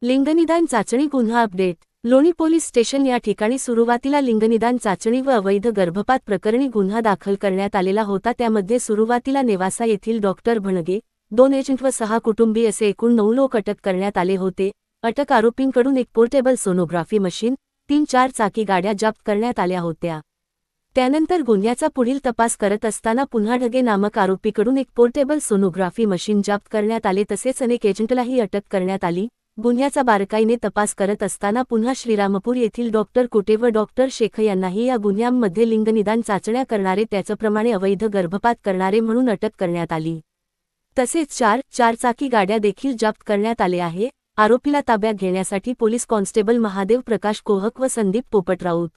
लिंगनिदान चाचणी गुन्हा अपडेट. लोणी पोलीस स्टेशन या ठिकाणी सुरुवातीला लिंगनिदान चाचणी व अवैध गर्भपात प्रकरणी गुन्हा दाखल करण्यात आलेला होता. त्यामध्ये सुरुवातीला नेवासा येथील डॉक्टर भणगे, 2 एजंट व 6 कुटुंबी असे एकूण 9 लोक अटक करण्यात आले होते. अटक आरोपींकडून एक पोर्टेबल सोनोग्राफी मशीन, 3-4 चाकी गाड्या जप्त करण्यात आल्या होत्या. त्यानंतर गुन्ह्याचा पुढील तपास करत असताना पुन्हा ढगे नामक आरोपीकडून एक पोर्टेबल सोनोग्राफी मशीन जप्त करण्यात आले. तसेच अनेक एजंटलाही अटक करण्यात आली. गुन्ह्याचा बारकाईने तपास करत असताना पुन्हा श्रीरामपूर येथील डॉक्टर कुटे व डॉक्टर शेख यांनाही या गुन्ह्यांमध्ये लिंगनिदान चाचण्या करणारे, त्याचप्रमाणे अवैध गर्भपात करणारे म्हणून अटक करण्यात आली. तसेच 4 चाकी गाड्या देखील जप्त करण्यात आले आहे. आरोपीला ताब्यात घेण्यासाठी पोलीस कॉन्स्टेबल महादेव प्रकाश कोहक व संदीप पोपट राऊत,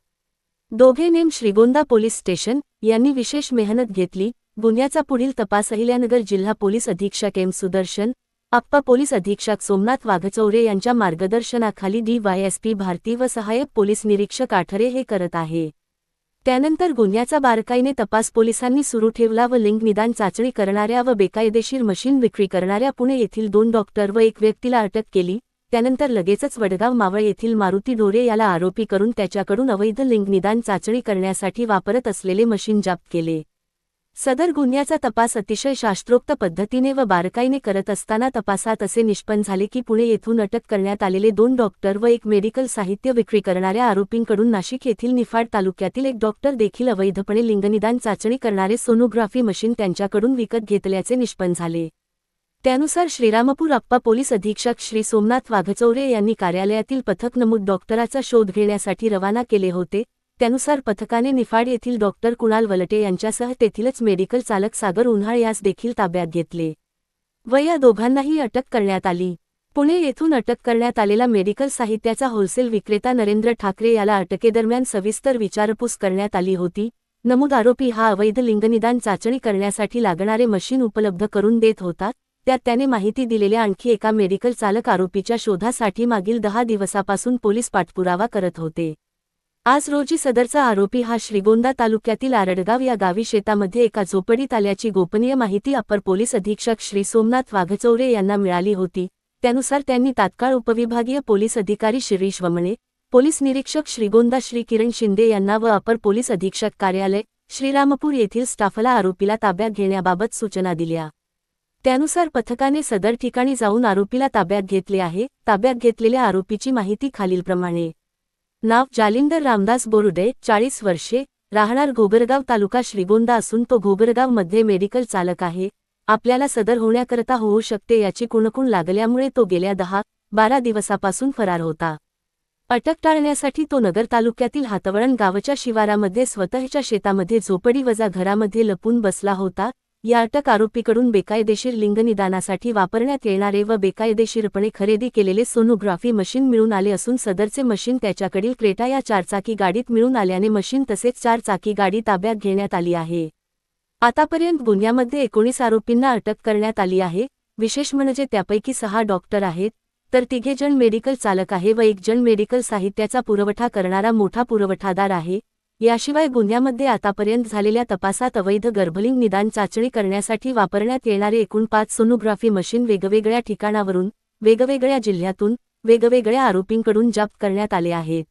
दोघे नेम श्रीगोंदा पोलीस स्टेशन यांनी विशेष मेहनत घेतली. गुन्ह्याचा पुढील तपास अहिल्यानगर जिल्हा पोलीस अधीक्षक एम सुदर्शन, अप्पा पोलीस अधीक्षक सोमनाथ वाघचौरे यांच्या मार्गदर्शनाखाली DYSP भारती व सहाय्यक पोलीस निरीक्षक आठरे हे करत आहे. त्यानंतर गुन्ह्याचा बारकाईने तपास पोलिसांनी सुरू ठेवला व लिंग निदान चाचणी करणाऱ्या व बेकायदेशीर मशीन विक्री करणाऱ्या पुणे येथील 2 डॉक्टर व 1 व्यक्तीला अटक केली. त्यानंतर लगेचच वडगाव मावळ येथील मारुती ढोरे याला आरोपी करून त्याच्याकडून अवैध लिंग निदान चाचणी करण्यासाठी वापरत असलेले मशीन जप्त केले. सदर गुन्ह्याचा तपास अतिशय शास्त्रोक्त पद्धतीने व बारकाईने करत असताना तपासात असे निष्पन्न झाले की पुणे येथून अटक करण्यात आलेले 2 डॉक्टर व 1 मेडिकल साहित्य विक्री करणाऱ्या आरोपींकडून नाशिक येथील निफाड तालुक्यातील 1 डॉक्टर देखील अवैधपणे लिंगनिदान चाचणी करणारे सोनोग्राफी मशीन त्यांच्याकडून विकत घेतल्याचे निष्पन्न झाले. त्यानुसार श्रीरामपूर अप्पा पोलीस अधीक्षक श्री सोमनाथ वाघचौरे यांनी कार्यालयातील पथक नमूद डॉक्टराचा शोध घेण्यासाठी रवाना केले होते. त्यानुसार पथकाने निफाड येथील डॉक्टर कुणाल वलटे यांच्यासह तेथीलच मेडिकल चालक सागर उन्हाळ यास देखील ताब्यात घेतले व या दोघांनाही अटक करण्यात आली. पुणे येथून अटक करण्यात आलेला मेडिकल साहित्याचा होलसेल विक्रेता नरेंद्र ठाकरे याला अटकेदरम्यान सविस्तर विचारपूस करण्यात आली होती. नमूद आरोपी हा अवैध लिंगनिदान चाचणी करण्यासाठी लागणारे मशीन उपलब्ध करून देत होता. त्यात त्याने माहिती दिलेल्या आणखी एका मेडिकल चालक आरोपीच्या शोधासाठी मागील 10 दिवसापासून पोलीस पाठपुरावा करत होते. आज रोजी सदरचा आरोपी हा श्रीगोंदा तालुक्यातील आरडगाव या गावी शेतामध्ये एका झोपडीत आल्याची गोपनीय माहिती अपर पोलीस अधीक्षक श्री सोमनाथ वाघचौरे यांना मिळाली होती. त्यानुसार त्यांनी तात्काळ उपविभागीय पोलीस अधिकारी शिरीष वमणे, पोलीस निरीक्षक श्रीगोंदा श्री किरण शिंदे यांना व अपर पोलीस अधीक्षक कार्यालय श्रीरामपूर येथील स्टाफला आरोपीला ताब्यात घेण्याबाबत सूचना दिल्या. त्यानुसार पथकाने सदर ठिकाणी जाऊन आरोपीला ताब्यात घेतले आहे. ताब्यात घेतलेल्या आरोपीची माहिती खालीलप्रमाणे. नाव जालिंदर रामदास बोरुडे, 40 वर्षे, राहणार घोगरगाव तालुका श्रीगोंदा असून तो घोगरगावमध्ये मेडिकल चालक आहे. आपल्याला सदर होण्याकरता होऊ शकते याची कुणकुण लागल्यामुळे तो गेल्या 10-12 दिवसापासून फरार होता. अटक टाळण्यासाठी तो नगर तालुक्यातील हातवळण गावच्या शिवारामध्ये स्वतःच्या शेतामध्ये झोपडी वजा घरामध्ये लपून बसला होता. या अटक आरोपीकडून बेकायदेशीर लिंगनिदानासाठी वापरण्यात येणारे व बेकायदेशीरपणे खरेदी केलेले सोनोग्राफी मशीन मिळून आले असून सदरचे मशीन त्याच्याकडील क्रेटा या 4 चाकी गाडीत मिळून आल्याने मशीन तसेच 4 चाकी गाडी ताब्यात घेण्यात आली आहे. आतापर्यंत गुन्ह्यामध्ये 19 आरोपींना अटक करण्यात आली आहे. विशेष म्हणजे त्यापैकी 6 डॉक्टर आहेत, तर 3 जण मेडिकल चालक आहे व 1 जण मेडिकल साहित्याचा पुरवठा करणारा मोठा पुरवठादार आहे. याशिवाय गुन्ह्यामध्ये आतापर्यंत झालेल्या तपासात अवैध गर्भलिंग निदान चाचणी करण्यासाठी वापरण्यात येणारे एकूण 5 सोनोग्राफी मशीन वेगवेगळ्या ठिकाणावरून, वेगवेगळ्या जिल्ह्यातून, वेगवेगळ्या आरोपींकडून जप्त करण्यात आले आहेत.